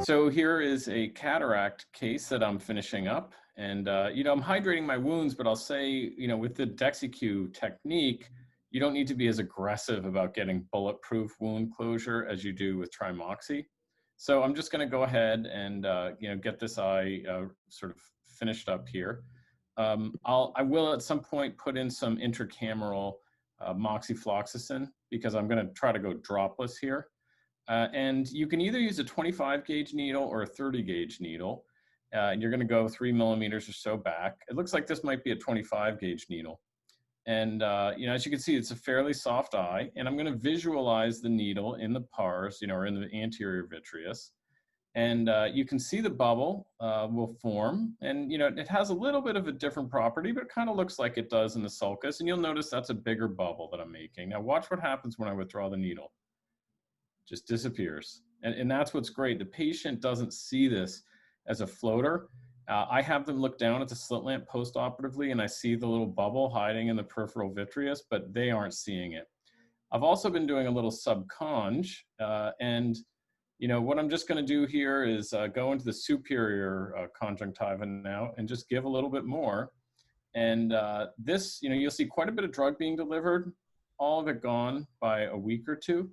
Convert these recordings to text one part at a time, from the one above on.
So here is a cataract case that I'm finishing up. And, I'm hydrating my wounds, but I'll say, with the Dexycu technique, you don't need to be as aggressive about getting bulletproof wound closure as you do with Trimoxy. So I'm just going to go ahead and, get this eye sort of finished up here. I will at some point put in some intracameral moxifloxacin because I'm going to try to go dropless here. And you can either use a 25 gauge needle or a 30 gauge needle. And you're going to go 3 millimeters or so back. It looks like this might be a 25 gauge needle. And, as you can see, it's a fairly soft eye. And I'm going to visualize the needle in the pars, or in the anterior vitreous. And you can see the bubble will form. And, it has a little bit of a different property, but it kind of looks like it does in the sulcus. And you'll notice that's a bigger bubble that I'm making. Now watch what happens when I withdraw the needle. Just disappears. And that's what's great. The patient doesn't see this as a floater. I have them look down at the slit lamp post-operatively and I see the little bubble hiding in the peripheral vitreous, but they aren't seeing it. I've also been doing a little subconj and what I'm just going to do here is go into the superior conjunctiva now and just give a little bit more. And this, you'll see quite a bit of drug being delivered, all of it gone by a week or two.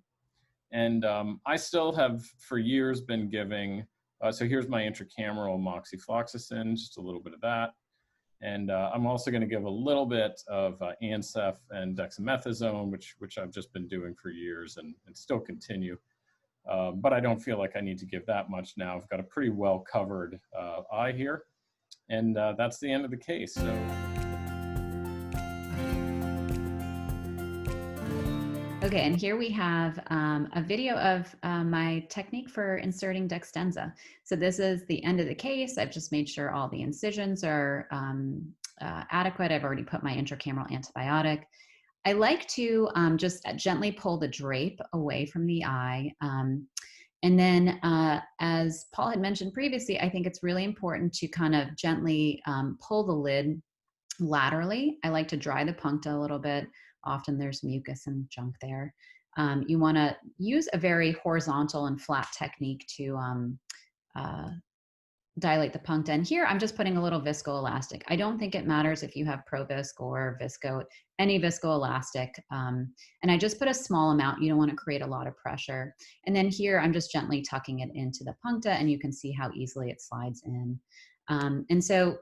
And I still have for years been giving, so here's my intracameral moxifloxacin, just a little bit of that. And I'm also going to give a little bit of Ancef and dexamethasone, which I've just been doing for years and still continue. But I don't feel like I need to give that much now. I've got a pretty well covered eye here. And that's the end of the case. So. Okay, and here we have a video of my technique for inserting Dextenza. So this is the end of the case. I've just made sure all the incisions are adequate. I've already put my intracameral antibiotic. I like to just gently pull the drape away from the eye. And then as Paul had mentioned previously, I think it's really important to kind of gently pull the lid laterally. I like to dry the puncta a little bit. Often there's mucus and junk there. You want to use a very horizontal and flat technique to dilate the puncta. And here I'm just putting a little viscoelastic. I don't think it matters if you have Provisc or Visco, any viscoelastic. And I just put a small amount. You don't want to create a lot of pressure. And then here I'm just gently tucking it into the puncta and you can see how easily it slides in. And so,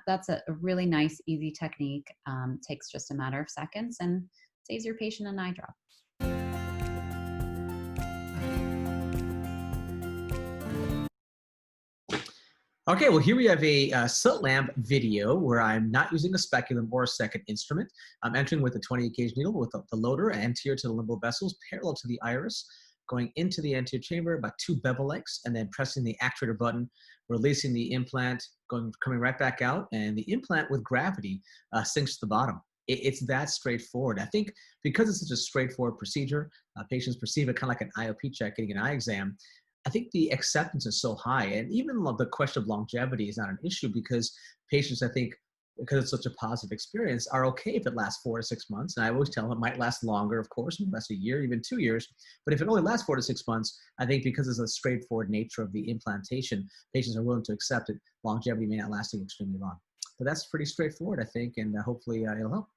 that's a really nice, easy technique. Takes just a matter of seconds and saves your patient an eye drop. Okay, well, here we have a slit lamp video where I'm not using a speculum or a second instrument. I'm entering with a 28 gauge needle with the loader anterior to the limbal vessels, parallel to the iris, going into the anterior chamber about 2 bevel lengths, and then pressing the actuator button, releasing the implant, coming right back out, and the implant with gravity sinks to the bottom. It's that straightforward. I think because it's such a straightforward procedure, patients perceive it kind of like an IOP check, getting an eye exam. I think the acceptance is so high, and even the question of longevity is not an issue because patients, I think, because it's such a positive experience, are okay if it lasts 4 to 6 months. And I always tell them it might last longer, of course, it might last a year, even 2 years. But if it only lasts 4 to 6 months, I think because of the straightforward nature of the implantation, patients are willing to accept it. Longevity may not last extremely long. But that's pretty straightforward, I think, and hopefully it'll help.